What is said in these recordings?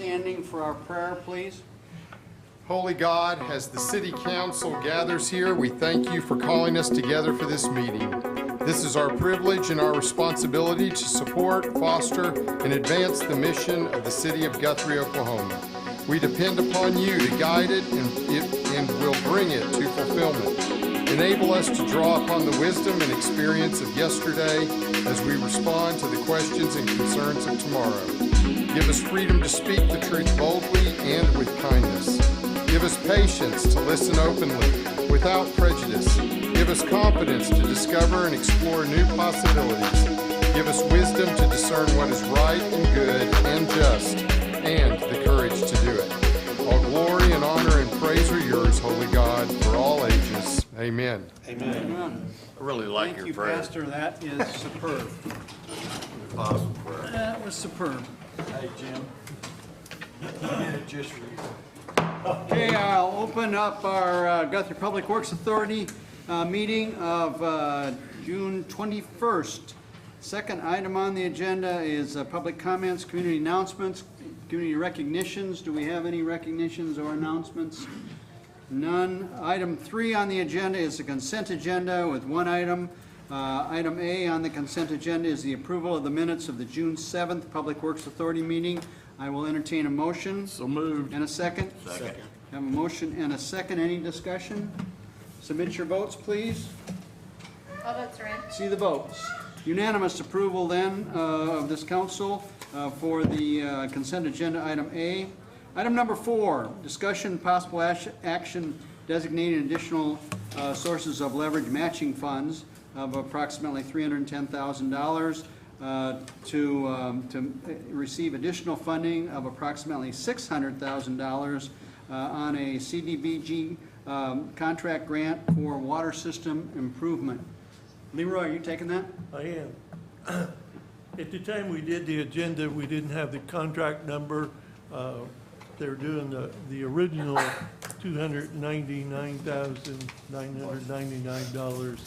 standing for our prayer, please. Holy God, as the City Council gathers here, we thank you for calling us together for this meeting. This is our privilege and our responsibility to support, foster, and advance the mission of the City of Guthrie, Oklahoma. We depend upon you to guide it and will bring it to fulfillment. Enable us to draw upon the wisdom and experience of yesterday as we respond to the questions and concerns of tomorrow. Give us freedom to speak the truth boldly and with kindness. Give us patience to listen openly, without prejudice. Give us confidence to discover and explore new possibilities. Give us wisdom to discern what is right and good and just, and the courage to do it. All glory and honor and praise are yours, Holy God, for all ages. Amen. Amen. Amen. I really like your prayer. Thank you, Pastor. That is superb. Awesome prayer. That was superb. Hey, Jim. You did it just for you. Okay, I'll open up our Guthrie Public Works Authority meeting of June 21st. Second item on the agenda is public comments, community announcements, community recognitions. Do we have any recognitions or announcements? None. Item 3 on the agenda is the consent agenda with one item. Item A on the consent agenda is the approval of the minutes of the June 7th Public Works Authority meeting. I will entertain a motion. So moved. And a second? Second. Have a motion and a second. Any discussion? Submit your votes, please. All votes are in. See the votes. Unanimous approval then of this council for the consent agenda item A. Item number 4, discussion possible action designating additional sources of leverage matching funds of approximately $310,000 to receive additional funding of approximately $600,000 on a CDBG contract grant for water system improvement. Leroy, are you taking that? I am. At the time we did the agenda, we didn't have the contract number. They're doing the original $299,999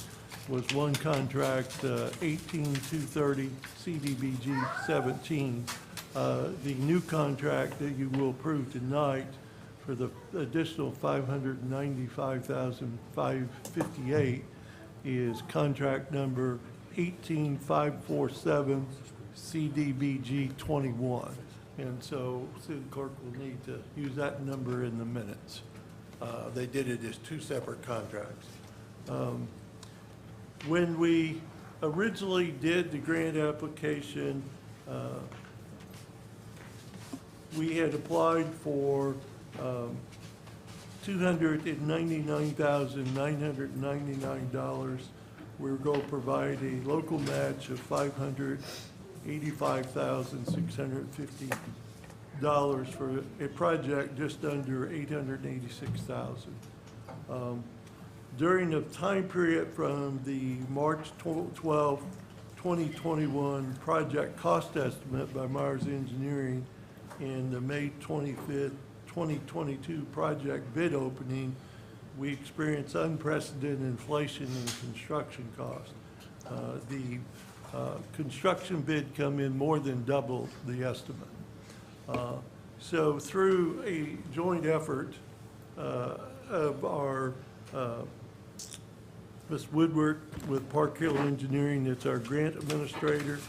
was one contract, 18230 CDBG 17. The new contract that you will approve tonight for the additional 595,558 is contract number 18547 CDBG 21. And so city clerk will need to use that number in the minutes. They did it as two separate contracts. When we originally did the grant application, we had applied for $299,999. We were going to provide a local match of $585,650 for a project just under $886,000. During the time period from the March 12, 2021 project cost estimate by Myers Engineering and the May 25th, 2022 project bid opening, we experienced unprecedented inflation in construction costs. The construction bid come in more than double the estimate. So through a joint effort of our Ms. Woodward with Park Hill Engineering, it's our grant administrator,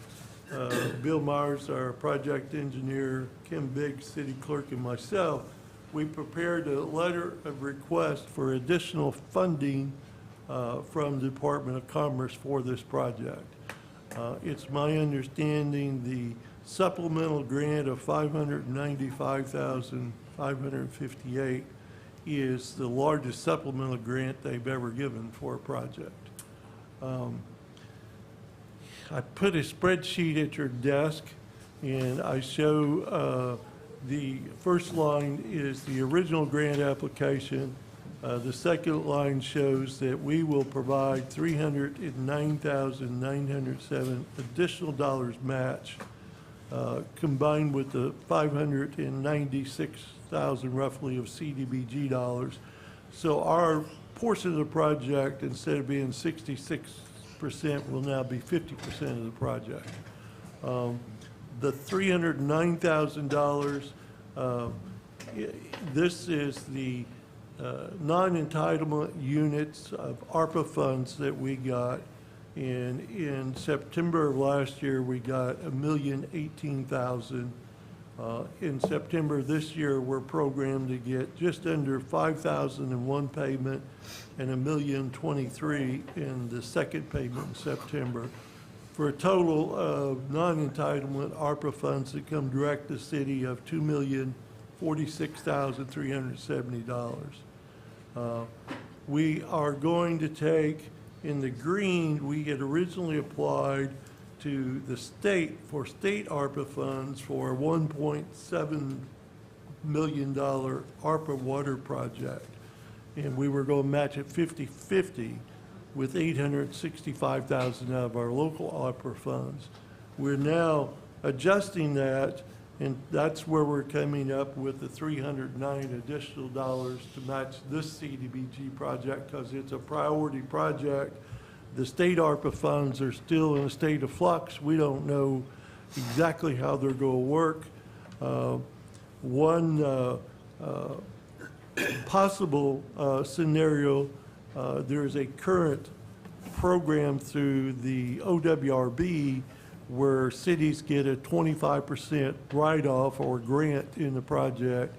Bill Myers, our project engineer, Kim Biggs, city clerk, and myself, we prepared a letter of request for additional funding from the Department of Commerce for this project. It's my understanding the supplemental grant of $595,558 is the largest supplemental grant they've ever given for a project. I put a spreadsheet at your desk, and I show the first line is the original grant application. The second line shows that we will provide $309,907 additional dollars match, combined with the $596,000 roughly of CDBG dollars. So our portion of the project, instead of being 66%, will now be 50% of the project. The $309,000 Uh, This is the non-entitlement units of ARPA funds that we got. In September of last year, we got $1,018,000. In September this year, we're programmed to get just under $5,000 in one payment and $1,023,000 in the second payment in September, for a total of non-entitlement ARPA funds that come direct to the city of $2,046,370. We are going to take, in the green, we had originally applied to the state for state ARPA funds for a $1.7 million ARPA water project. And we were going to match it 50-50 with $865,000 out of our local ARPA funds. We're now adjusting that, and that's where we're coming up with the $309 additional dollars to match this CDBG project, because it's a priority project. The state ARPA funds are still in a state of flux. We don't know exactly how they're going to work. One possible scenario, there is a current program through the OWRB where cities get a 25% write-off or grant in the project.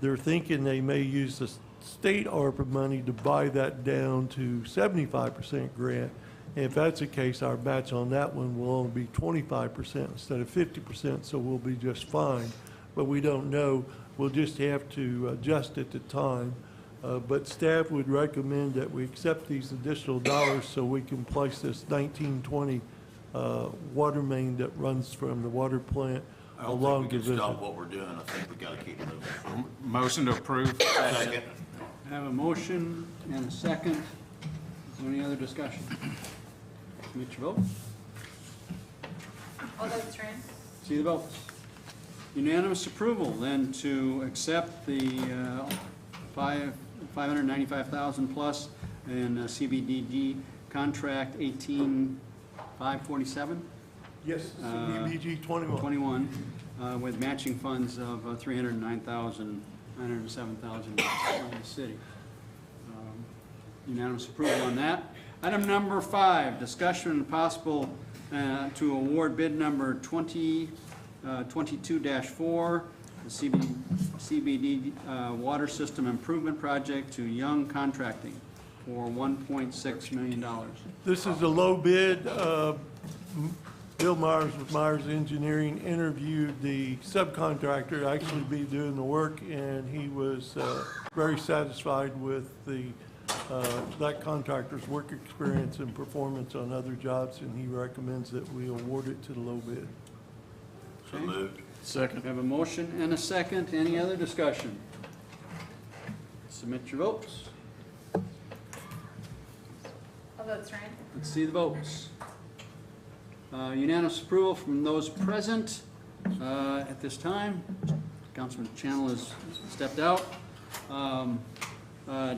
They're thinking they may use the state ARPA money to buy that down to 75% grant. And if that's the case, our match on that one will only be 25% instead of 50%, so we'll be just fine. But we don't know. We'll just have to adjust at the time. But staff would recommend that we accept these additional dollars so we can place this 1920 water main that runs from the water plant I don't along think we can Division. stop what we're doing. I think we gotta keep moving. Motion to approve. Second. I have a motion and a second. Is there any other discussion? Submit your vote. All votes are in. See the votes. Unanimous approval then to accept the $595,000 plus in CBDG contract 18547. Yes, CDBG 21. 21, with matching funds of $309,000, $907,000 from the city. Unanimous approval on that. Item number 5, discussion and possible to award bid number 2022-4, the CBD Water System Improvement Project to Young Contracting for $1.6 million. This is a low bid. Bill Myers with Myers Engineering interviewed the subcontractor to actually be doing the work, and he was very satisfied with that contractor's work experience and performance on other jobs, and he recommends that we award it to the low bid. So moved. Second. We have a motion and a second. Any other discussion? Submit your votes. All votes are in. Let's see the votes. Unanimous approval from those present at this time. Councilman Channel has stepped out.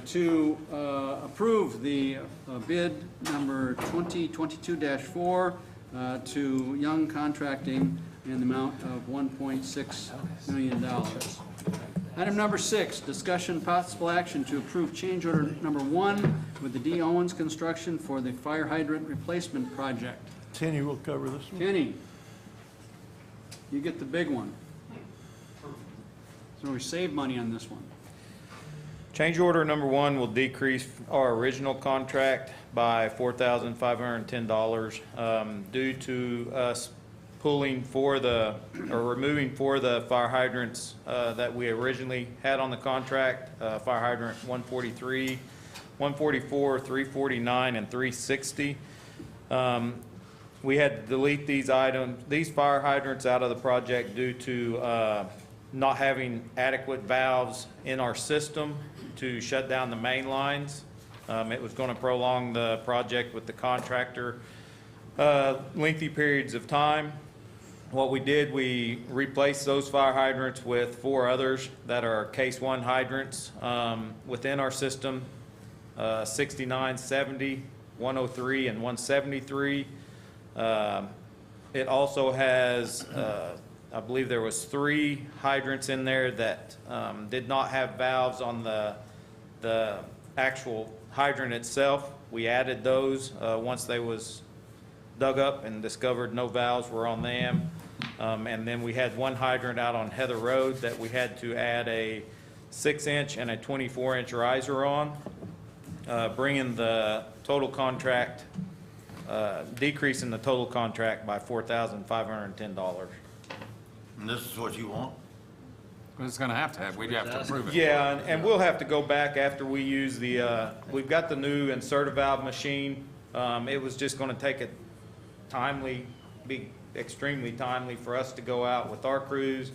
To approve the bid number 2022-4 to Young Contracting in the amount of $1.6 million. Item number 6, discussion possible action to approve change order number 1 with the D. Owens Construction for the fire hydrant replacement project. Tenny will cover this one. Kenny, you get the big one. So we save money on this one. Change order number 1 will decrease our original contract by $4,510 due to us pulling for the, or removing for the fire hydrants that we originally had on the contract, fire hydrant 143, 144, 349, and 360. We had to delete these items, these fire hydrants out of the project due to not having adequate valves in our system to shut down the main lines. It was going to prolong the project with the contractor lengthy periods of time. What we did, we replaced those fire hydrants with 4 others that are case 1 hydrants within our system, 69, 70, 103, and 173. It also has I believe there was 3 hydrants in there that did not have valves on the actual hydrant itself. We added those once they was dug up and discovered no valves were on them. And then we had 1 hydrant out on Heather Road that we had to add a 6-inch and a 24-inch riser on, bringing the total contract, decreasing the total contract by $4,510. And this is what you want? Well, it's gonna have to have, we'd have to approve it. Yeah, and we'll have to go back after we use the, we've got the new inserter valve machine. It was just gonna take a be extremely timely for us to go out with our crews,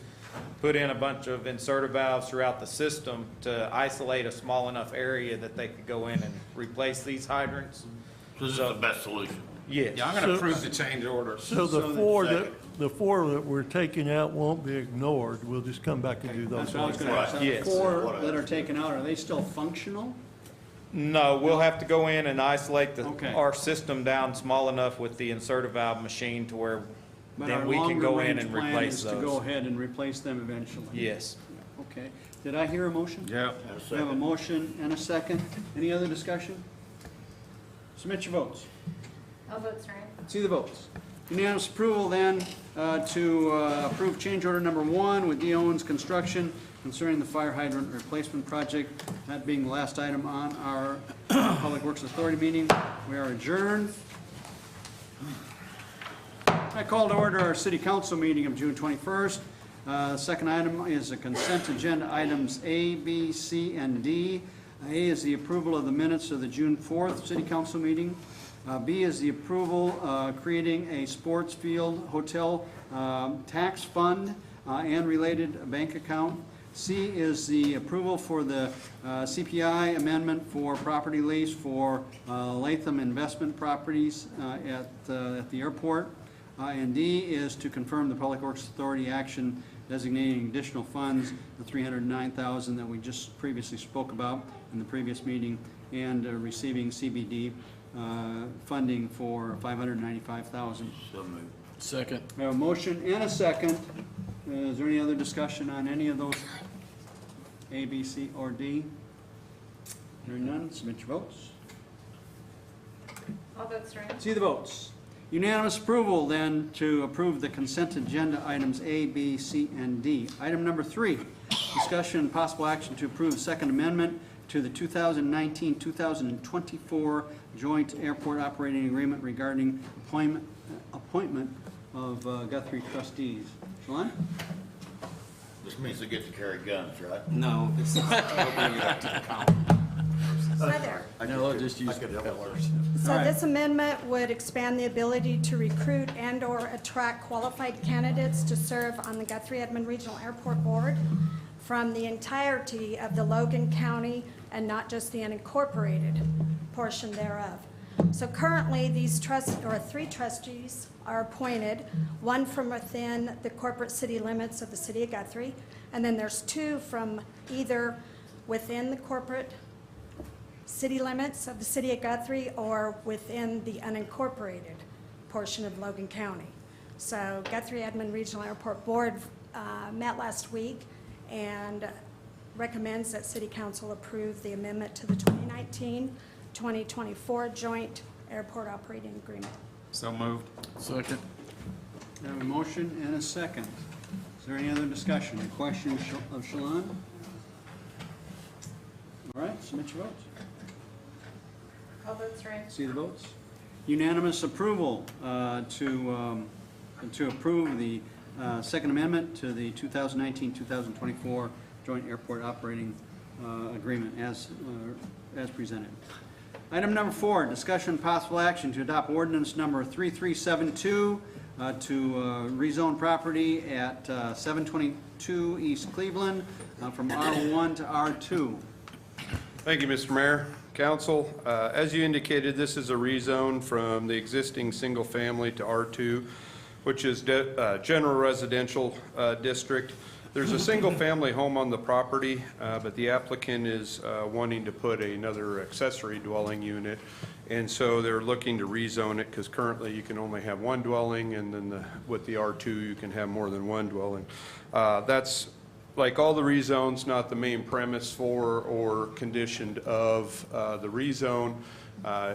put in a bunch of inserter valves throughout the system to isolate a small enough area that they could go in and replace these hydrants. This is the best solution. Yes. Yeah, I'm gonna approve the change order. So the four that we're taking out won't be ignored. We'll just come back and do those. That's what I was gonna ask. Yes. The 4 that are taken out, are they still functional? No, we'll have to go in and isolate Okay. our system down small enough with the inserter valve machine to where But then our we can go in longer-range and plan replace is to go those. ahead and replace them eventually. Yes. Okay. Did I hear a motion? Yeah. And a We have a second. motion and a second. Any other discussion? Submit your votes. All votes are in. See the votes. Unanimous approval then to approve change order number 1 with D. Owens Construction concerning the fire hydrant replacement project. That being the last item on our Public Works Authority meeting. We are adjourned. I call to order our city council meeting of June 21st. The second item is the consent agenda items A, B, C, and D. A is the approval of the minutes of the June 4th city council meeting. B is the approval creating a sports field hotel tax fund and related bank account. C is the approval for the CPI amendment for property lease for Latham Investment Properties at the airport. And D is to confirm the Public Works Authority action designating additional funds, the $309,000 that we just previously spoke about in the previous meeting, and receiving CBD funding for $595,000. So moved. Second. We have a motion and a second. Is there any other discussion on any of those? A, B, C, or D? Hearing none, submit your votes. All votes are in. See the votes. Unanimous approval then to approve the consent agenda items A, B, C, and D. Item number 3, discussion and possible action to approve Second Amendment to the 2019-2024 Joint Airport Operating Agreement regarding appointment of Guthrie trustees. Shalon? This means they get to carry guns, right? No, this is opening it up to the council. Hi there. No, they'll just use I could help pillars. So All right. this amendment would expand the ability to recruit and/or attract qualified candidates to serve on the Guthrie Edmond Regional Airport Board from the entirety of the Logan County and not just the unincorporated portion thereof. So currently, these 3 trustees are appointed, one from within the corporate city limits of the city of Guthrie, and then there's 2 from either within the corporate city limits of the city of Guthrie or within the unincorporated portion of Logan County. So Guthrie Edmond Regional Airport Board met last week and recommends that City Council approve the amendment to the 2019-2024 Joint Airport Operating Agreement. So moved. Second. We have a motion and a second. Is there any other discussion or questions of Shalon? All right, submit your votes. All votes are in. See the votes? Unanimous approval to approve the Second Amendment to the 2019-2024 Joint Airport Operating Agreement as presented. Item number 4, discussion and possible action to adopt ordinance number 3372 to rezone property at 722 East Cleveland from R1 to R2. Thank you, Mr. Mayor. Council, as you indicated, this is a rezone from the existing single-family to R2, which is general residential district. There's a single-family home on the property, but the applicant is wanting to put another accessory dwelling unit. And so they're looking to rezone it because currently you can only have one dwelling, and then with the R2, you can have more than one dwelling. That's, like all the rezones, not the main premise for or conditioned of the rezone.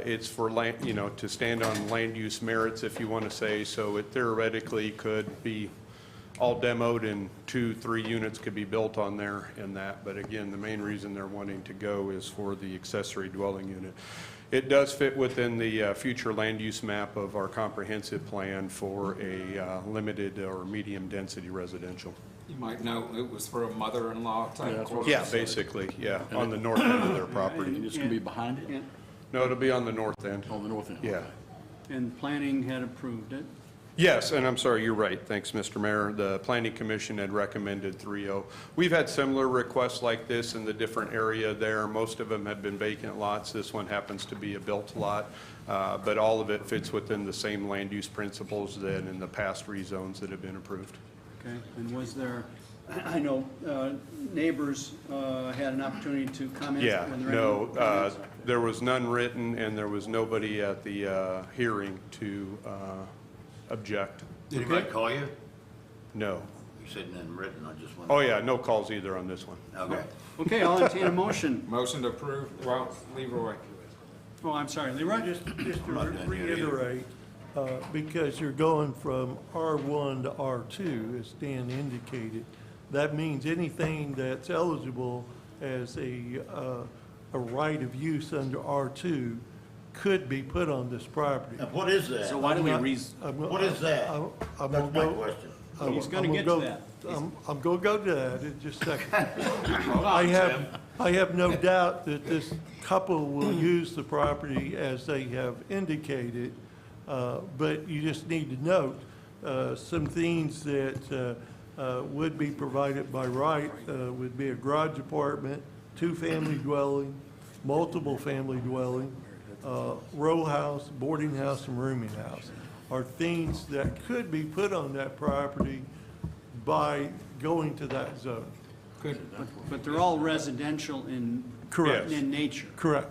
It's for land, to stand on land use merits, if you want to say. So it theoretically could be all demoed and 2-3 units could be built on there in that. But again, the main reason they're wanting to go is for the accessory dwelling unit. It does fit within the future land use map of our comprehensive plan for a limited or medium density residential. You might know it was for a mother-in-law type quarters. Yeah, basically, yeah, on the north end of their property. It's gonna be behind it? No, it'll be on the north end. On the north end? Yeah. And planning had approved it. Yes, and I'm sorry, you're right. Thanks, Mr. Mayor. The Planning Commission had recommended 3-0. We've had similar requests like this in the different area there. Most of them have been vacant lots. This one happens to be a built lot, but all of it fits within the same land use principles that in the past rezones that have been approved. Okay, and was there, I know neighbors had an opportunity to comment? Yeah, Were there no, any comments? there was none written, and there was nobody at the hearing to object. Did anybody call you? No. You said none written, I just wondered. Oh, yeah, no calls either on this one. Okay. Okay, I'll entertain a motion. Motion to approve, well, Leroy. Oh, I'm sorry, Leroy? Just to not done yet either. reiterate, because you're going from R1 to R2, as Dan indicated, that means anything that's eligible as a right of use under R2 could be put on this property. Now, what is that? So why do we What is that? I'm That's gonna my go- question. He's gonna I'm get to go- that. I'm gonna go to that in just a second. I have no doubt that this couple will use the property as they have indicated, but you just need to note some things that would be provided by right would be a garage apartment, 2-family dwelling, multiple family dwelling, row house, boarding house, and rooming house are things that could be put on that property by going to that zone. But they're all residential in Correct. in nature. Correct.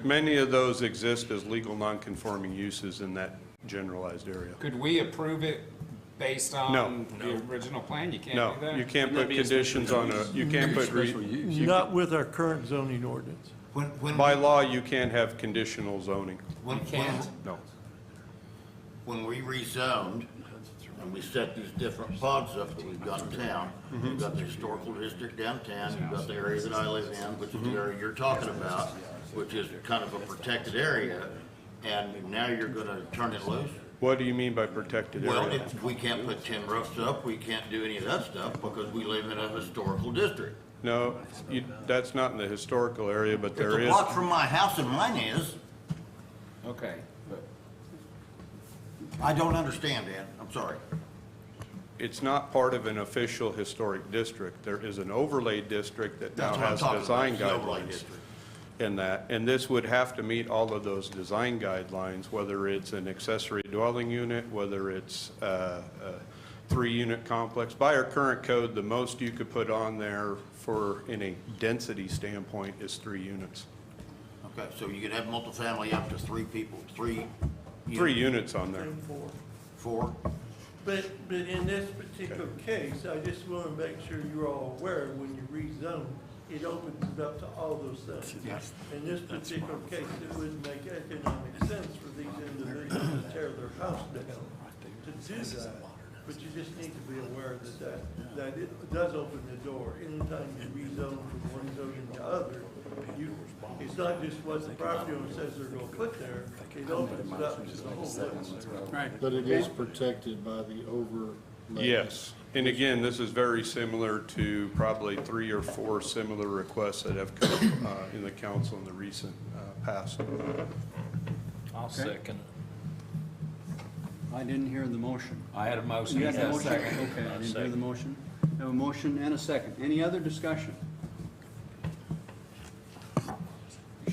Many of those exist as legal non-conforming uses in that generalized area. Could we approve it based No. on the original plan? You can't No, do that? you can't put conditions on a, you can't put, Not with our current zoning ordinance. by law, you can't have conditional zoning. When, can't. No. when we rezoned, and we set these different pods up that we've got in town, we've got the historical district downtown, you've got the area that I live in, which is the area you're talking about, which is kind of a protected area, and now you're gonna turn it loose? What do you mean by protected Well, area? we can't put tin roofs up, we can't do any of that stuff because we live in a historical district. No, that's not in the historical area, but It's there a is. block from my house and mine is. Okay, but I don't understand, Dan, I'm sorry. It's not part of an official historic district. There is an overlay district that now That's what I'm has talking design about, the overlay guidelines district. in that. And this would have to meet all of those design guidelines, whether it's an accessory dwelling unit, whether it's a 3-unit complex. By our current code, the most you could put on there for, in a density standpoint, is 3 units. Okay, so you could have multifamily up to 3 people, 3. 3 units on there. 4? But in this particular case, I just want to make sure you're all aware, when you rezone, it opens it up to all those things. Yes. In this particular case, it wouldn't make economic sense for these individuals to tear their house down to do that. But you just need to be aware that it does open the door. Anytime you rezone from one zoning to other, it's not just what the property owner says they're gonna put there, it opens it up to the whole thing. Right. But it is protected by the overlay. Yes, and again, this is very similar to probably 3 or 4 similar requests that have come in the council in the recent past. I'll second. I didn't hear the motion. I had a motion. You had the Yes, motion? second. Okay, I didn't hear the motion. I have a motion and a second. Any other discussion?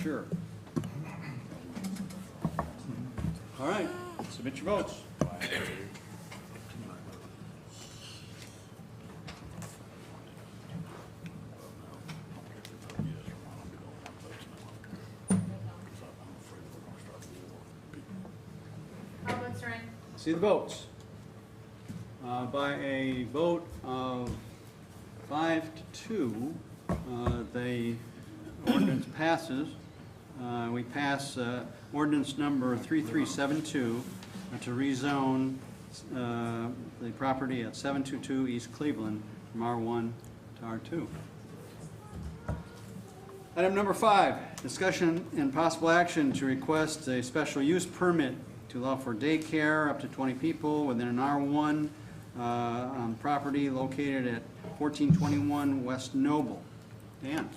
Sure. All right, submit your votes. See the votes. By a vote of 5 to 2, the ordinance passes. We pass ordinance number 3372 to rezone the property at 722 East Cleveland from R1 to R2. Item number 5, discussion and possible action to request a special use permit to allow for daycare up to 20 people within an R1 on property located at 1421 West Noble. Dan?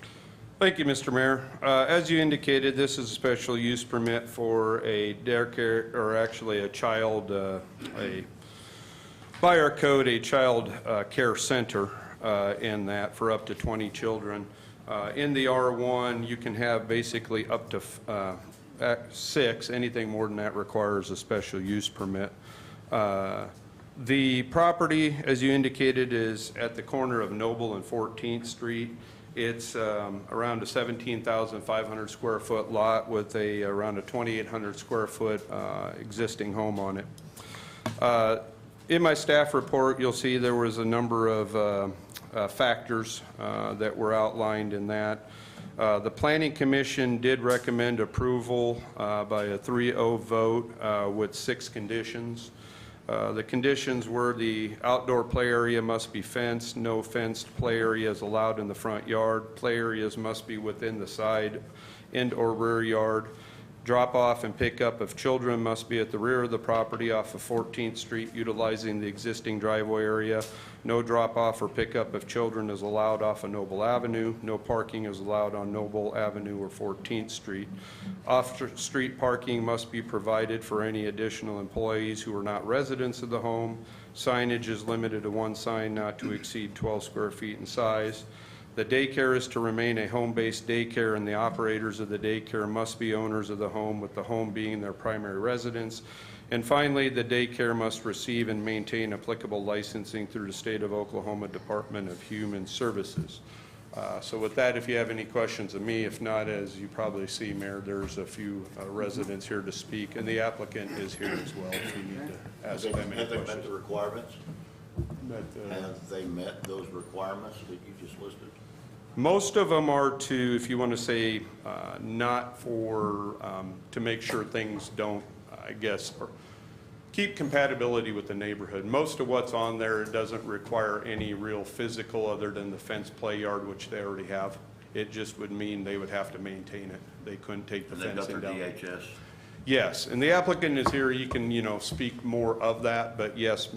Thank you, Mr. Mayor. As you indicated, this is a special use permit for a daycare, or actually a child, by our code, a child care center in that for up to 20 children. In the R1, you can have basically up to 6. Anything more than that requires a special use permit. The property, as you indicated, is at the corner of Noble and 14th Street. It's around a 17,500 square foot lot with around a 2,800 square foot existing home on it. In my staff report, you'll see there was a number of factors that were outlined in that. The Planning Commission did recommend approval by a 3-0 vote with 6 conditions. The conditions were the outdoor play area must be fenced, no fenced play areas allowed in the front yard, play areas must be within the side and or rear yard, drop-off and pickup of children must be at the rear of the property off of 14th Street utilizing the existing driveway area. No drop-off or pickup of children is allowed off of Noble Avenue. No parking is allowed on Noble Avenue or 14th Street. Off-street parking must be provided for any additional employees who are not residents of the home. Signage is limited to 1 sign not to exceed 12 square feet in size. The daycare is to remain a home-based daycare, and the operators of the daycare must be owners of the home, with the home being their primary residence. And finally, the daycare must receive and maintain applicable licensing through the State of Oklahoma Department of Human Services. So with that, if you have any questions of me, if not, as you probably see, Mayor, there's a few residents here to speak, and the applicant is here as well if you need to ask them any Have they met questions. the requirements? But, Have they met those requirements that you just listed? most of them are to, if you want to say, not for, to make sure things don't, I guess, or keep compatibility with the neighborhood. Most of what's on there doesn't require any real physical other than the fenced play yard, which they already have. It just would mean they would have to maintain it. They couldn't take the And they've got fencing their down. DHS? Yes, and the applicant is here. He can, speak more of that, but yes,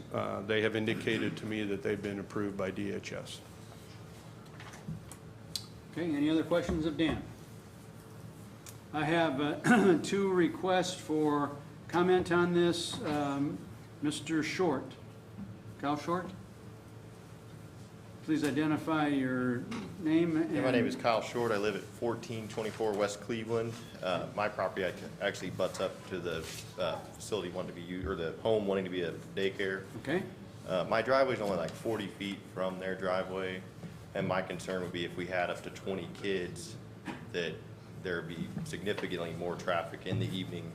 they have indicated to me that they've been approved by DHS. Okay, any other questions of Dan? I have 2 requests for comment on this. Mr. Short, Kyle Short? Please identify your name and... Yeah, my name is Kyle Short. I live at 1424 West Cleveland. My property actually butts up to the facility wanting to be used, or the home wanting to be a daycare. Okay, My driveway is only like 40 feet from their driveway, and my concern would be if we had up to 20 kids, that there would be significantly more traffic in the evening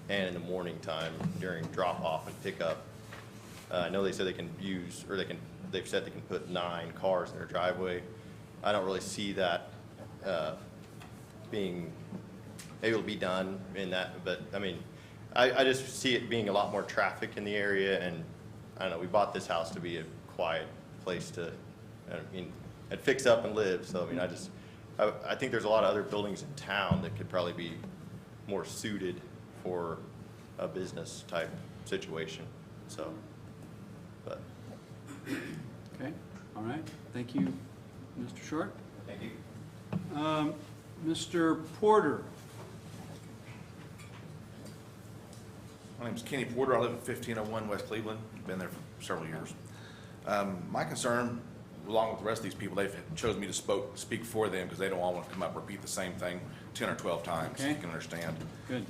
and in the morning time during drop-off and pickup. I know they said they can use, or they've said they can put 9 cars in their driveway. I don't really see that being able to be done in that, but I mean, I just see it being a lot more traffic in the area, and I don't know, we bought this house to be a quiet place to, and fix up and live, so I mean, I think there's a lot of other buildings in town that could probably be more suited for a business type situation, so, but. okay, all right. Thank you, Mr. Short. Thank you. Mr. Porter? My name's Kenny Porter. I live at 1501 West Cleveland. Been there for several years. My concern, along with the rest of these people, they've chosen me to speak for them because they don't all want to come up and repeat the same thing 10 or 12 times. Okay. You can understand. Good.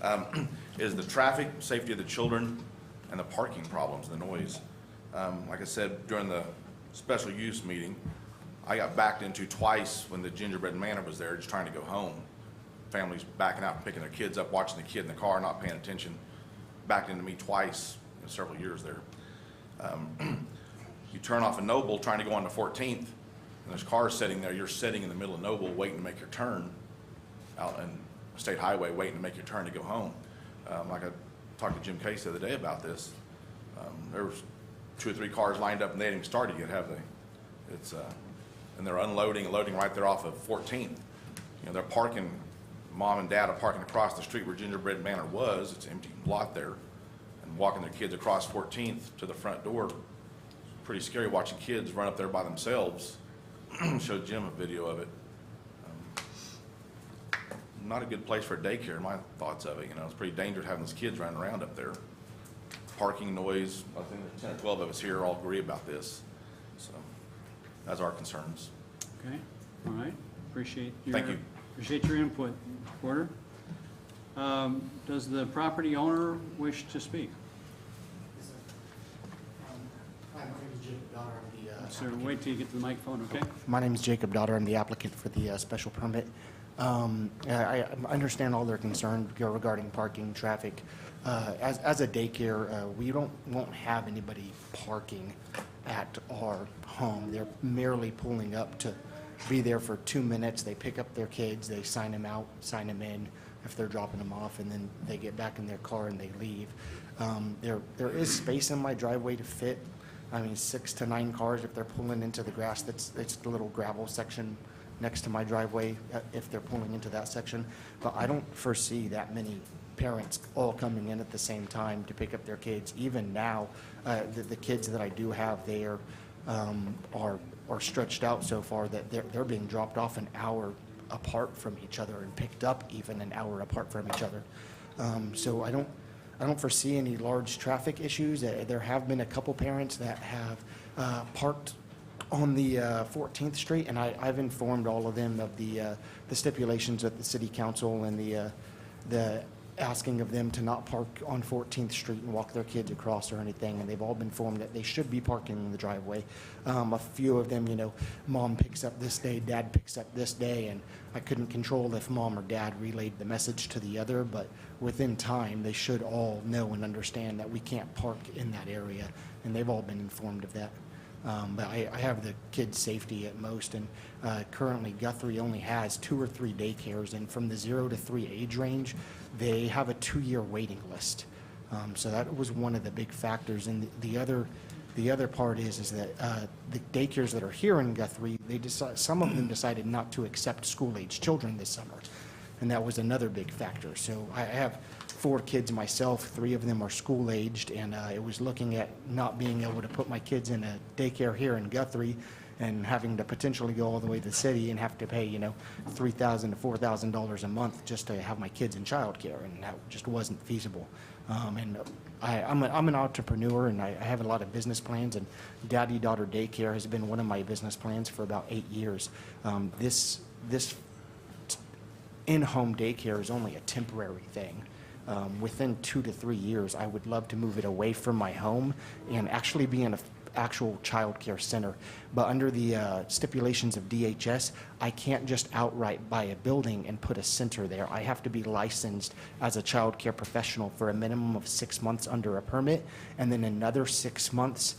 Is the traffic, safety of the children, and the parking problems, the noise. Like I said, during the special use meeting, I got backed into twice when the gingerbread manor was there, just trying to go home. Families backing out and picking their kids up, watching the kid in the car, not paying attention. Backed into me twice several years there. You turn off a Noble trying to go on to 14th, and there's cars sitting there. You're sitting in the middle of Noble waiting to make your turn out in State Highway, waiting to make your turn to go home. Like I talked to Jim Case the other day about this. There was 2 or 3 cars lined up and they hadn't even started yet, have they? And they're unloading and loading right there off of 14th. You know, they're parking, mom and dad are parking across the street where Gingerbread Manor was. It's an empty lot there, and walking their kids across 14th to the front door. Pretty scary watching kids run up there by themselves. Showed Jim a video of it. Not a good place for a daycare, my thoughts of it. You know, it's pretty dangerous having those kids running around up there. Parking noise, I think there's 10 or 12 of us here all agree about this. So that's our concerns. Okay, all right, appreciate your. Thank you. Appreciate your input. Porter? Does the property owner wish to speak? Hi, my name is Jacob Daughter. I'm the Sir, wait till you get to the microphone, okay? My name is Jacob Daughter. I'm the applicant for the special permit. I understand all their concerns regarding parking, traffic. As a daycare, we won't have anybody parking at our home. They're merely pulling up to be there for 2 minutes. They pick up their kids, they sign them out, sign them in if they're dropping them off, and then they get back in their car and they leave. There is space in my driveway to fit, 6 to 9 cars if they're pulling into the grass. It's the little gravel section next to my driveway if they're pulling into that section. But I don't foresee that many parents all coming in at the same time to pick up their kids. Even now, the kids that I do have there are stretched out so far that they're being dropped off an hour apart from each other and picked up even an hour apart from each other. So I don't foresee any large traffic issues. There have been a couple parents that have parked on the 14th Street, and I've informed all of them of the stipulations of the city council and the asking of them to not park on 14th Street and walk their kids across or anything, and they've all been informed that they should be parking in the driveway. A few of them, mom picks up this day, dad picks up this day, and I couldn't control if mom or dad relayed the message to the other, but within time, they should all know and understand that we can't park in that area, and they've all been informed of that. But I have the kids' safety at most, and currently Guthrie only has 2 or 3 daycares, and from the 0 to 3 age range, they have a 2-year waiting list. So that was one of the big factors, and the other part is that the daycares that are here in Guthrie, some of them decided not to accept school-age children this summer, and that was another big factor. So I have 4 kids myself, 3 of them are school-aged, and it was looking at not being able to put my kids in a daycare here in Guthrie and having to potentially go all the way to the city and have to pay, $3,000 to $4,000 a month just to have my kids in childcare, and that just wasn't feasible. And I'm an entrepreneur, and I have a lot of business plans, and daddy-daughter daycare has been one of my business plans for about 8 years. This in-home daycare is only a temporary thing. Within 2 to 3 years, I would love to move it away from my home and actually be in an actual child care center. But under the stipulations of DHS, I can't just outright buy a building and put a center there. I have to be licensed as a child care professional for a minimum of 6 months under a permit, and then another 6 months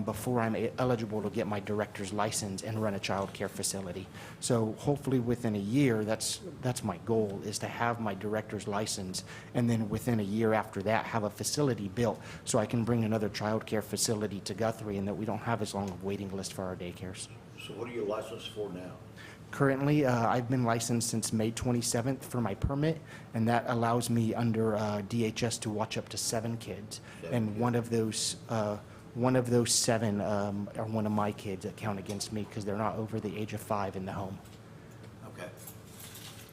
before I'm eligible to get my director's license and run a child care facility. So hopefully within a year, that's my goal, is to have my director's license, and then within a year after that, have a facility built so I can bring another child care facility to Guthrie, and that we don't have as long a waiting list for our daycares. So what are you licensed for now? Currently, I've been licensed since May 27th for my permit, and that allows me under DHS to watch up to 7 kids. And one of those 7 are one of my kids that count against me because they're not over the age of 5 in the home. Okay.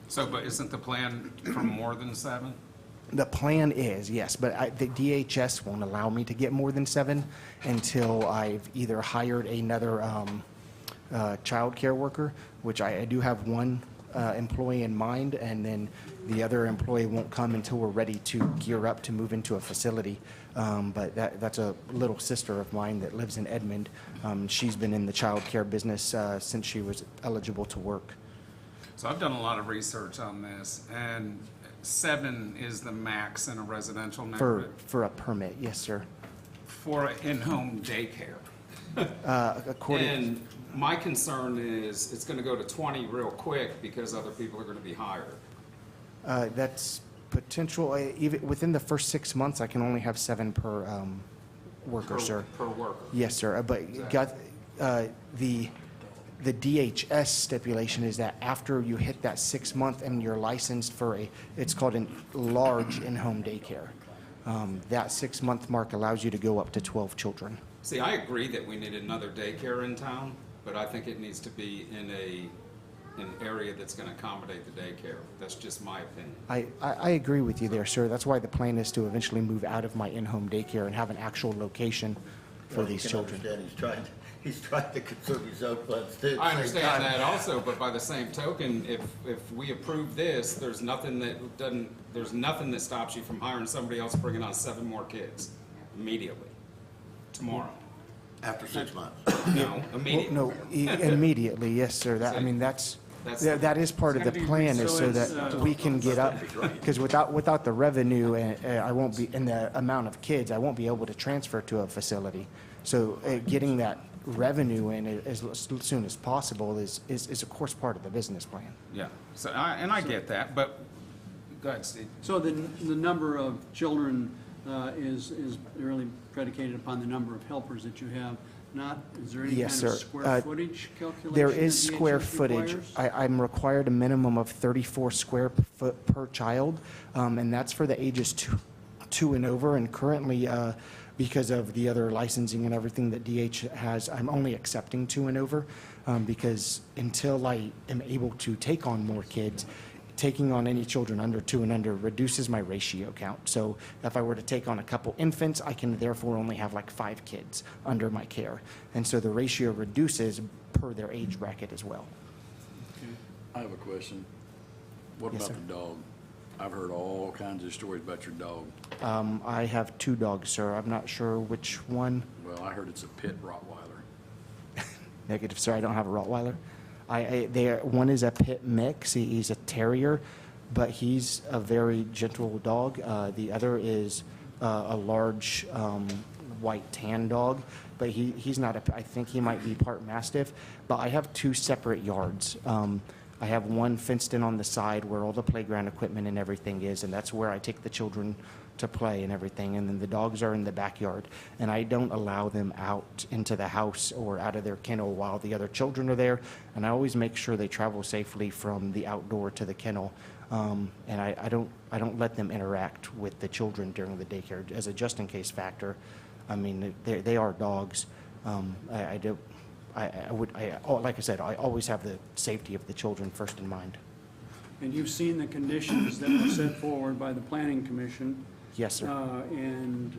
So, but isn't the plan for more than 7? The plan is, yes, but the DHS won't allow me to get more than 7 until I've either hired another child care worker, which I do have one employee in mind, and then the other employee won't come until we're ready to gear up to move into a facility. But that's a little sister of mine that lives in Edmond. She's been in the child care business since she was eligible to work. So I've done a lot of research on this, and 7 is the max in a residential neighborhood. For a permit, yes, sir. for an in-home daycare. According, And my concern is it's gonna go to 20 real quick because other people are gonna be hired. that's potential, even within the first 6 months, I can only have 7 per worker, sir. Per worker. Yes, sir, but the DHS stipulation is that after you hit that 6 month and you're licensed for it's called a large in-home daycare. That 6 month mark allows you to go up to 12 children. See, I agree that we need another daycare in town, but I think it needs to be in an area that's gonna accommodate the daycare. That's just my opinion. I agree with you there, sir. That's why the plan is to eventually move out of my in-home daycare and have an actual location for Well, you these can children. understand he's trying to conserve his own funds too. at the I same understand time. that also, but by the same token, if we approve this, there's nothing that stops you from hiring somebody else, bringing on 7 more kids immediately, tomorrow. After 6 months. No, Well, immediately. no, immediately, yes, sir. That, I mean, that is part of the plan, is so that we can get up, because without the revenue, I won't be, and the amount of kids, I won't be able to transfer to a facility. So getting that revenue in as soon as possible is of course part of the business plan. Yeah, so, I get that, but, go ahead, Steve. So the number of children is really predicated upon the number of helpers that you have, not, is there any kind Yes, of sir. square footage calculation? There that is square DHS footage. requires? I'm required a minimum of 34 square foot per child, and that's for the ages 2 and over. And currently, because of the other licensing and everything that DH has, I'm only accepting 2 and over, because until I am able to take on more kids, taking on any children under 2 and under reduces my ratio count. So if I were to take on a couple infants, I can therefore only have like 5 kids under my care. And so the ratio reduces per their age bracket as well. I have a question. What Yes, about sir. the dog? I've heard all kinds of stories about your dog. I have 2 dogs, sir. I'm not sure which one. Well, I heard it's a pit Rottweiler. Negative, sir. I don't have a Rottweiler. One is a pit mix. He's a terrier, but he's a very gentle dog. The other is a large white tan dog, but he's not I think he might be part Mastiff. But I have 2 separate yards. I have one fenced in on the side where all the playground equipment and everything is, and that's where I take the children to play and everything. And then the dogs are in the backyard, and I don't allow them out into the house or out of their kennel while the other children are there. And I always make sure they travel safely from the outdoor to the kennel. And I don't let them interact with the children during the daycare as a just-in-case factor. I mean, they are dogs. Like I said, I always have the safety of the children first in mind. And you've seen the conditions that were set forward by the planning commission. Yes, sir. And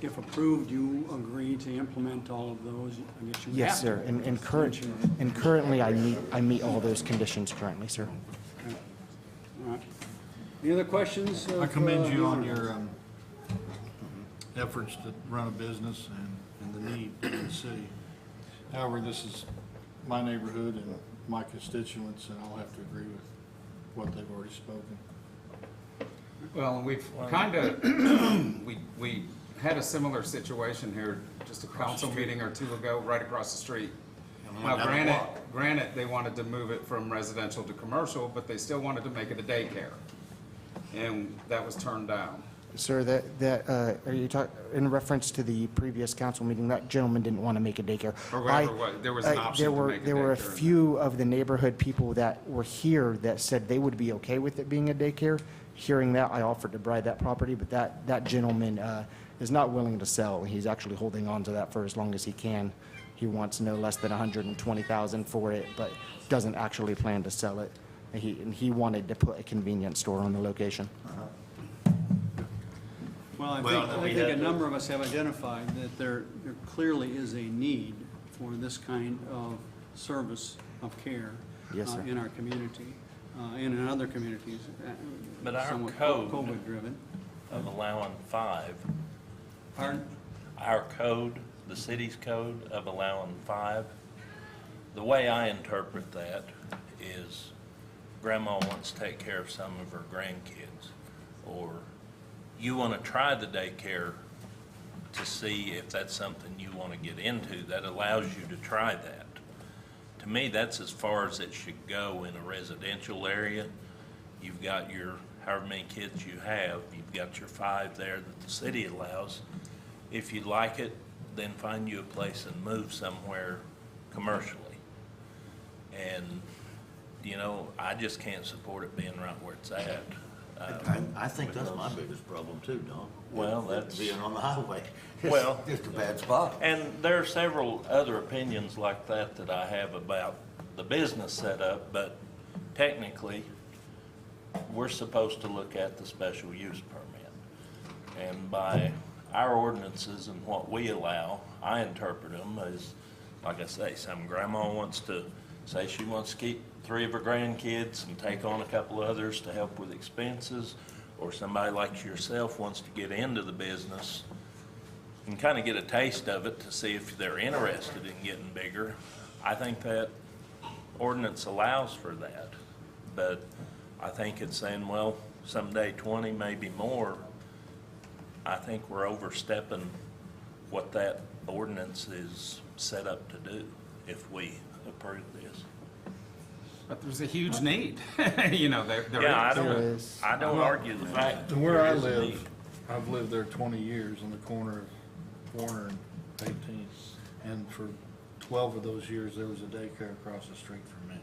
if approved, you agree to implement all of those. I guess you Yes, have sir. to. And currently, I meet all those conditions currently, sir. All right. Any other questions? I commend you on your efforts to run a business and the need in the city. However, this is my neighborhood and my constituents, and I'll have to agree with what they've already spoken. Well, we've kind of, we had a similar situation here, just a council meeting or 2 ago, right across the street. Now, granted, they wanted to move it from residential to commercial, but they still wanted to make it a daycare. And that was turned down. Sir, are you talking in reference to the previous council meeting? That gentleman didn't want to make a daycare. Or whatever, there was an option to make a There were a daycare. few of the neighborhood people that were here that said they would be okay with it being a daycare. Hearing that, I offered to buy that property, but that gentleman is not willing to sell. He's actually holding on to that for as long as he can. He wants no less than $120,000 for it, but doesn't actually plan to sell it. And he wanted to put a convenience store on the location. Well, I think a number of us have identified that there clearly is a need for this kind of service of care Yes, sir. in our community and in other communities, But our somewhat code- COVID-driven. Of allowing 5. Pardon? Our code, the city's code of allowing 5, the way I interpret that is grandma wants to take care of some of her grandkids, or you want to try the daycare to see if that's something you want to get into that allows you to try that. To me, that's as far as it should go in a residential area. You've got your, however many kids you have, you've got your 5 there that the city allows. If you like it, then find you a place and move somewhere commercially. And, you know, I just can't support it being right where it's at. I think that's my biggest problem too, Don. Well, that's- Being on the highway. Well- Just a bad spot. And there are several other opinions like that that I have about the business setup, but technically, we're supposed to look at the special use permit. And by our ordinances and what we allow, I interpret them as, like I say, some grandma wants to say she wants to keep 3 of her grandkids and take on a couple others to help with expenses, or somebody like yourself wants to get into the business and kind of get a taste of it to see if they're interested in getting bigger. I think that ordinance allows for that, but I think it's saying, well, someday 20, maybe more. I think we're overstepping what that ordinance is set up to do if we approve this. But there's a huge need, you know, there Yeah, is. I don't argue the fact. And where I there is a need. live, I've lived there 20 years on the corner of Warner and 18th. And for 12 of those years, there was a daycare across the street from me.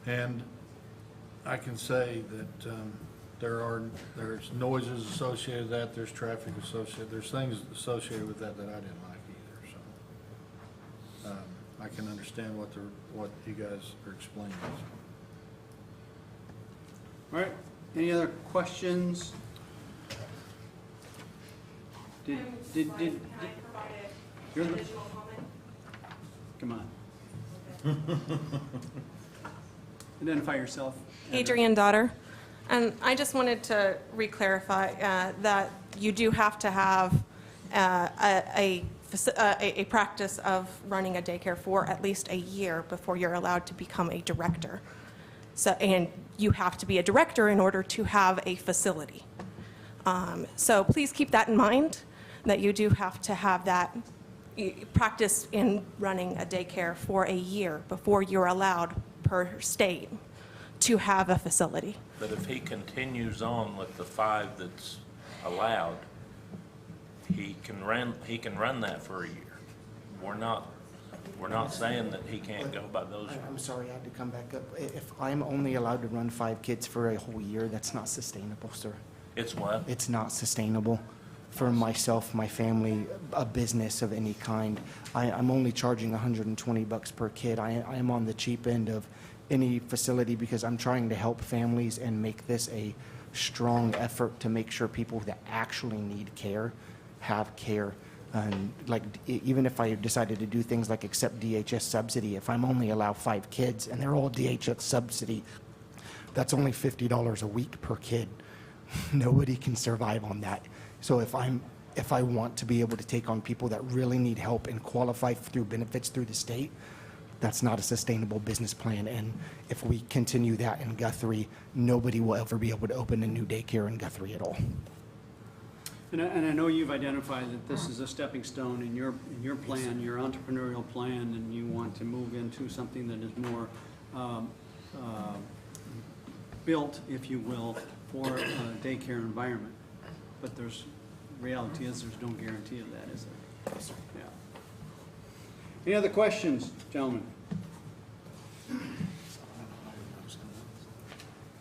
And I can say that there's noises associated with that, there's traffic associated, there's things associated with that that I didn't like either, so. I can understand what you guys are explaining. All right, any other questions? Did, you're the, come on. Identify yourself. Adrian Daughter. And I just wanted to re-clarify that you do have to have a practice of running a daycare for at least a year before you're allowed to become a director. So, and you have to be a director in order to have a facility. So please keep that in mind, that you do have to have that practice in running a daycare for a year before you're allowed per state to have a facility. But if he continues on with the 5 that's allowed, he can run that for a year. We're not saying that he can't go by those. I'm sorry, I had to come back up. If I'm only allowed to run 5 kids for a whole year, that's not sustainable, sir. It's what? It's not sustainable for myself, my family, a business of any kind. I'm only charging $120 per kid. I am on the cheap end of any facility because I'm trying to help families and make this a strong effort to make sure people that actually need care have care. And like, even if I decided to do things like accept DHS subsidy, if I'm only allowed 5 kids and they're all DHS subsidy, that's only $50 a week per kid. Nobody can survive on that. So if I want to be able to take on people that really need help and qualify through benefits through the state, that's not a sustainable business plan. And if we continue that in Guthrie, nobody will ever be able to open a new daycare in Guthrie at all. And I know you've identified that this is a stepping stone in your plan, your entrepreneurial plan, and you want to move into something that is more built, if you will, for a daycare environment. But reality is there's no guarantee of that, is there? Yes, sir. Yeah. Any other questions, gentlemen?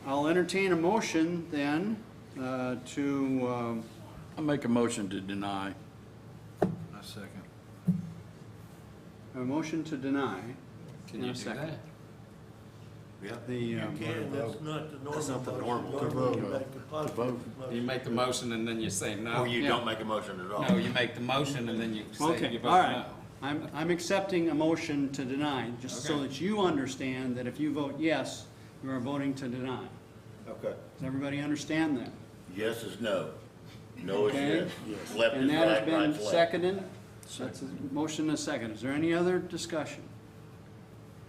I'll entertain a motion then to, I make a motion to deny. I second. a motion to deny. Can in you a do second. that? Yeah. The, And that's not the normal. That's not the motion. normal. Don't To vote. go back to positive You motion. make the motion and then you say no. Or you Yeah. don't make a motion at all. No, you make the motion and then you say okay, you vote all right. no. I'm accepting a motion to deny, just so Okay. that you understand that if you vote yes, you are voting to deny. Okay. Does everybody understand that? Yes is no. No is Okay. yes. Left And is that has right, been right's left. seconded? That's a motion and a second. Is there any other discussion?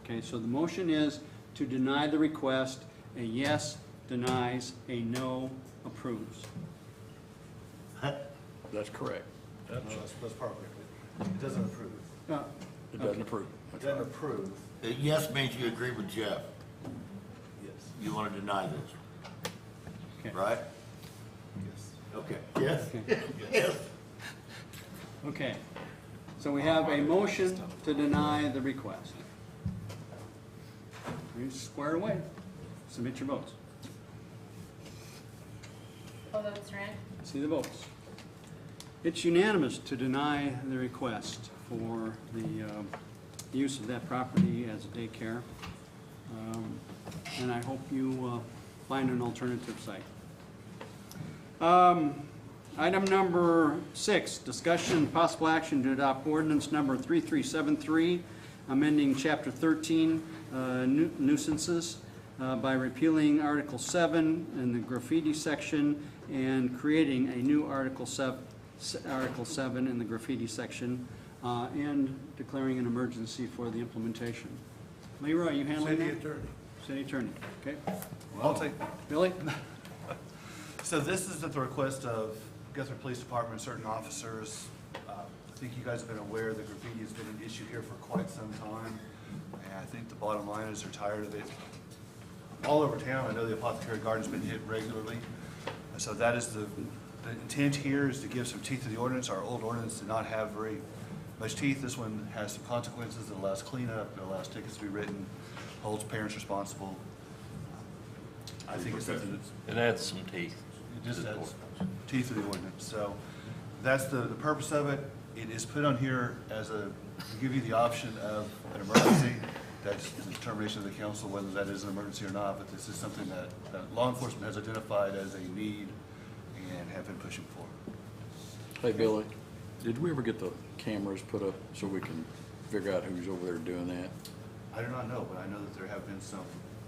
Okay, so the motion is to deny the request. A yes denies, a no approves. That's correct. That's part of it. It doesn't approve. It doesn't approve. It doesn't approve. Yes means you agree with Jeff. Yes. You want to deny this, Okay. right? Yes. Okay. Yes? Okay. Yes. Okay, so we have a motion to deny the request. We're squared away. Submit your votes. All votes are in. See the votes. It's unanimous to deny the request for the use of that property as a daycare. And I hope you find an alternative site. Item number 6, discussion and possible action to adopt ordinance number 3373, amending chapter 13, nuisances, by repealing Article 7 in the graffiti section and creating a new Article 7 in the graffiti section, and declaring an emergency for the implementation. Leroy, are you handling that? City attorney. City attorney, okay. I'll take, Billy? so this is at the request of Guthrie Police Department and certain officers. I think you guys have been aware that graffiti has been an issue here for quite some time. And I think the bottom line is they're tired of it. All over town, I know the Apothecary Garden's been hit regularly. And so that is the intent here, is to give some teeth to the ordinance. Our old ordinance did not have very much teeth. This one has some consequences. It allows cleanup, it allows tickets to be written, holds parents responsible. I think it's something that's. It adds some teeth. It just adds teeth to the ordinance. So that's the purpose of it. It is put on here as to give you the option of an emergency. That's the determination of the council whether that is an emergency or not, but this is something that law enforcement has identified as a need and have been pushing for. Hey, Billy, did we ever get the cameras put up so we can figure out who's over there doing that? I do not know, but I know that there have been some.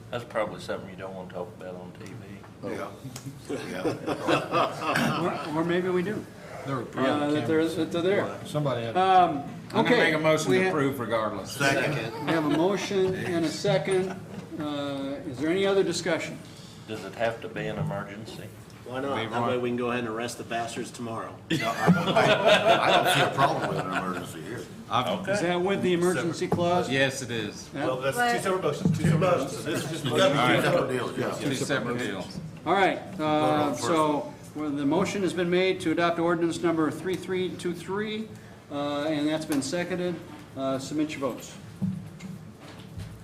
That's probably something you don't want to talk about on TV. Or maybe we do. That they're there. Somebody had. I'm gonna Okay. make a motion we to ha- approve regardless. Second. We have a motion and a second. Is there any other discussion? Does it have to be an emergency? Why not? That way we can go ahead and arrest the bastards tomorrow. No, I don't see a problem with an emergency here. Is that with the emergency clause? Yes, it is. Yeah? Well, that's two separate motions. Two separate motions. So this is just. It's gotta be two separate deals, yeah. Two separate deals. All right, so the motion has been made to adopt ordinance number 3323, and that's been seconded. Submit your votes.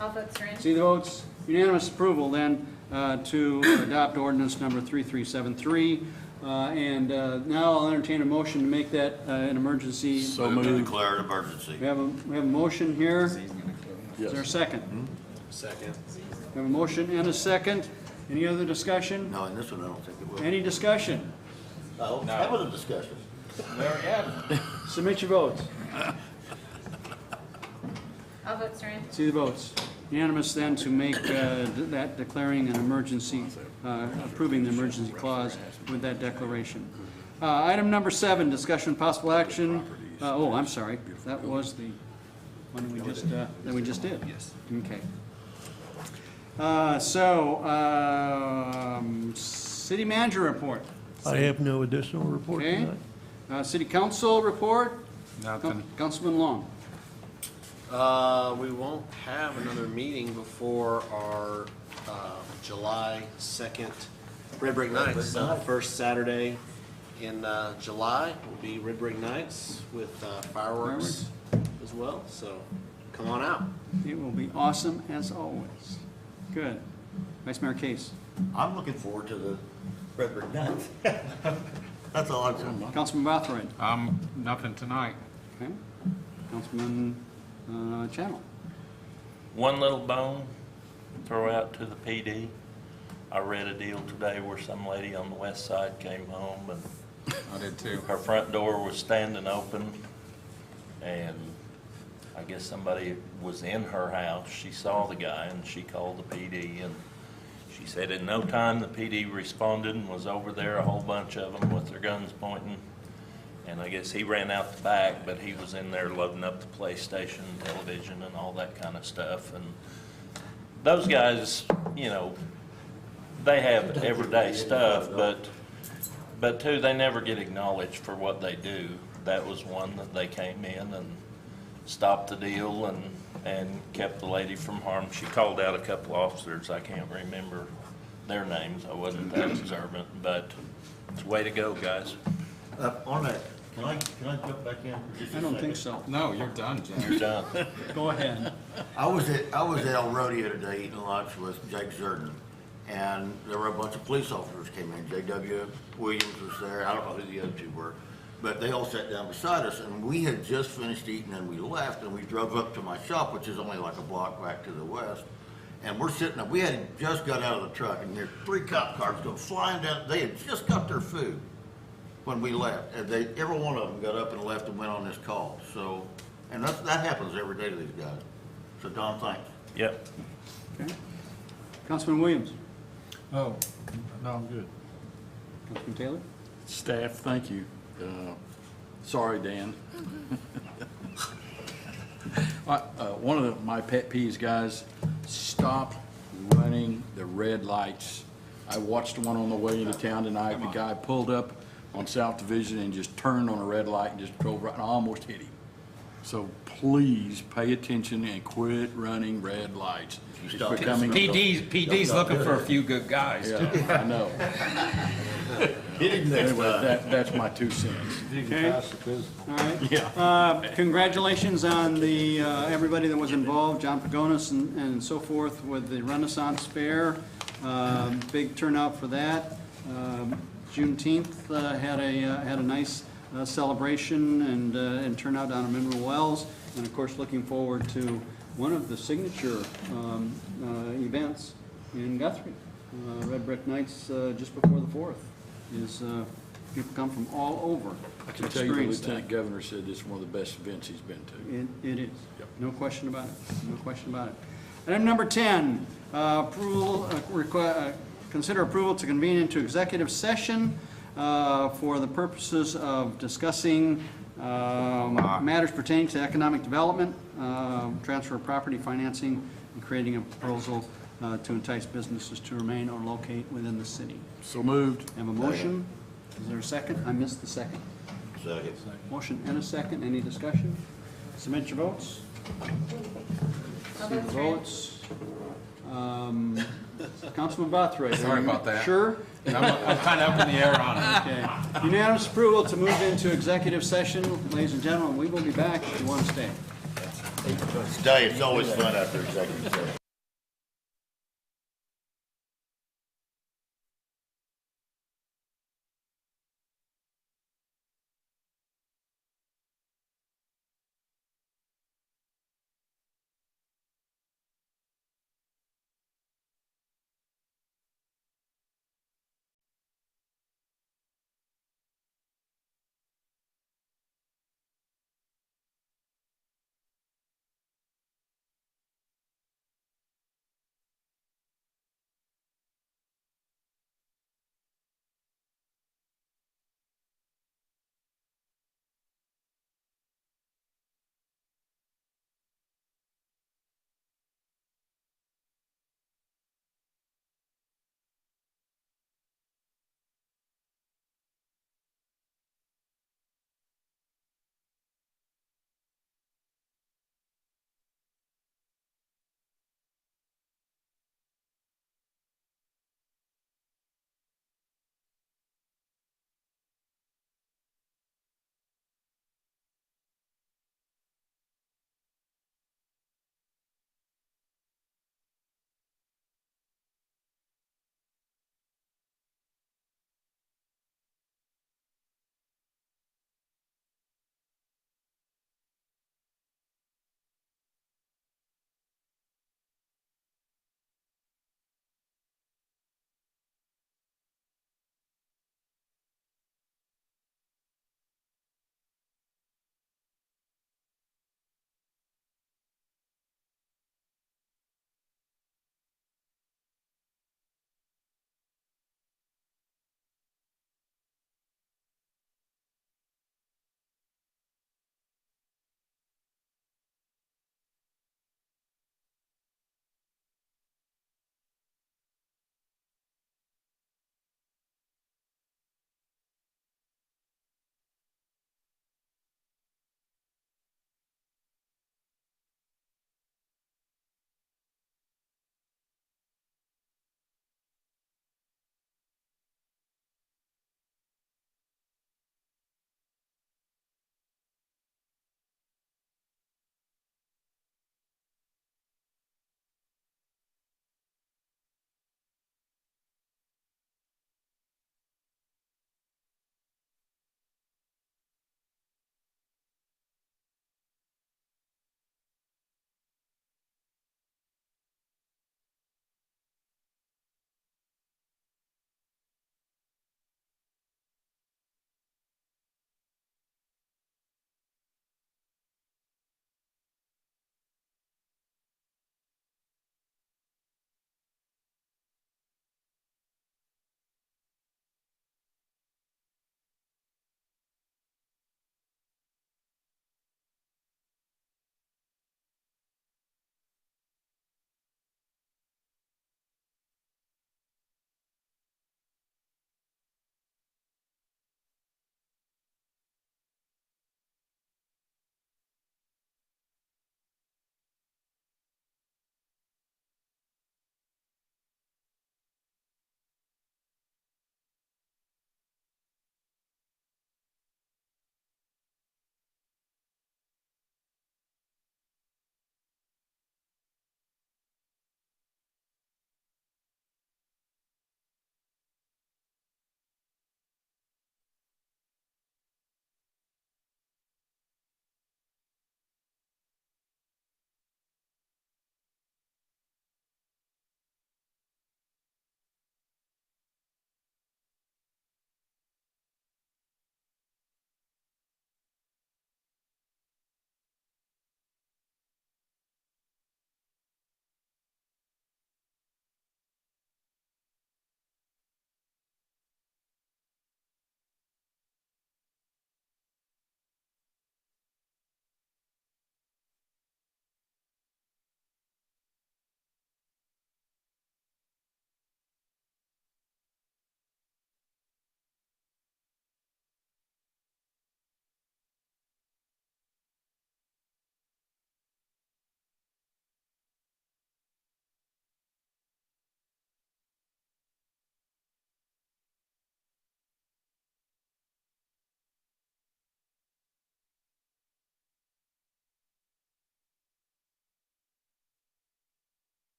All votes are in. See the votes? Unanimous approval then to adopt ordinance number 3373. And now I'll entertain a motion to make that an emergency. So move to declare an emergency. We have a motion here. Is there a second? Second. We have a motion and a second. Any other discussion? No, in this one, I don't think it will. Any discussion? Oh, that was a discussion. There we have it. Submit your votes. All votes are in. See the votes. Unanimous then to make that declaring an emergency, approving the emergency clause with that declaration. Item number 7, discussion possible action. Oh, I'm sorry. That was the one that we just did. Yes. Okay. City manager report. I have no additional report Okay. tonight. City council report. Nothing. Councilman Long. We won't have another meeting before our July 2nd Red Brick Nights. First Saturday in July will be Red Brick Nights with fireworks as well. So come on out. It will be awesome as always. Good. Vice Mayor Case. I'm looking forward to the Red Brick Nuts. That's all I'm saying. Councilman Bothroyd. Nothing tonight. Okay. Councilman Channel. One little bone, throw out to the PD. I read a deal today where some lady on the west side came home and I did too. her front door was standing open, and I guess somebody was in her house. She saw the guy and she called the PD, and she said in no time the PD responded and was over there, a whole bunch of them with their guns pointing. And I guess he ran out the back, but he was in there loading up the PlayStation, television, and all that kind of stuff. And those guys, you know, they have everyday stuff, but too, they never get acknowledged for what they do. that was one that they came in and stopped the deal and kept the lady from harm. She called out a couple officers, I can't remember their names, I wasn't that observant, but it's way to go, guys. On that, can I jump back in for just a I don't think second? so. No, you're done, Jim. You're done. Go ahead. I was at El Rodeo today eating lunch with Jake Zerden, and there were a bunch of police officers came in. J.W. Williams was there, I don't know who the other two were, but they all sat down beside us, and we had just finished eating and we left, and we drove up to my shop, which is only like a block back to the west, and we're sitting up, we had just got out of the truck, and there's 3 cop cars go flying down, they had just got their food when we left, and every one of them got up and left and went on this call, so, and that happens every day to these guys. So Don, thanks. Yep. Okay. Councilman Williams. Oh, no, I'm good. Councilman Taylor. Staff, thank you. Sorry, Dan. One of my pet peeves, guys, stop running the red lights. I watched one on the way into town tonight. The guy pulled up on South Division and just turned on a red light and just drove right, and I almost hit him. So please pay attention and quit running red lights. It's becoming. PD's looking for a few good guys. Yeah, I know. Hit him next Anyway, time. that's my 2 cents. Okay. All right. Yeah. Congratulations on the, everybody that was involved, John Pagonis and so forth with the Renaissance Fair. Big turnout for that. Juneteenth had a nice celebration and turnout down in Mineral Wells. And of course, looking forward to one of the signature events in Guthrie. Red Brick Nights just before the 4th is people come from all over I to can tell you the experience Lieutenant that. Governor said this is one of the best events he's been to. It is. Yep. No question about it. No question about it. Item number 10, approval, consider approval to convene into executive session for the purposes of discussing matters pertaining to economic development, transfer of property financing, and creating a proposal to entice businesses to remain or locate within the city. So moved. Have a motion? Is there a second? I missed the second. Second. Motion and a second. Any discussion? Submit your votes. See the votes. Councilman Guthrie. Sorry about that. Sure? I'm kind of up in the air on it. Okay. Unanimous approval to move into executive session. Ladies and gentlemen, we will be back if you want to stay. Stay, it's always fun after executive session.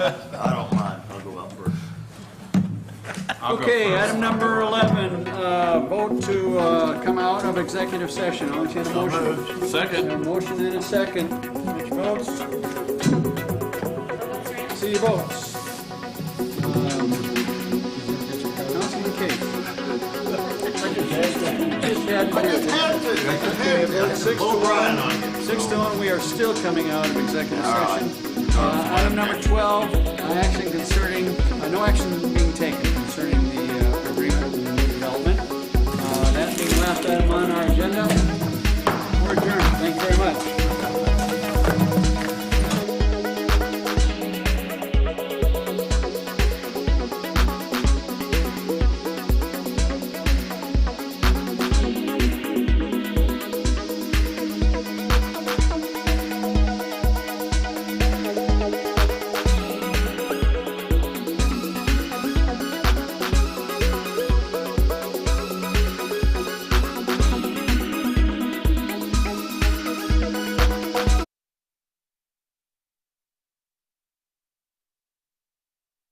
I don't mind, I'll go out first. Okay, item number 11, vote to come out of executive session. I'll entertain a motion. Second. A motion and a second. Which votes? See your votes. Councilman Case. Six to one. 6 to 1, we are still coming out of executive session. Item number 12, action concerning, no action being taken concerning the agreement and development. That being last item on our agenda,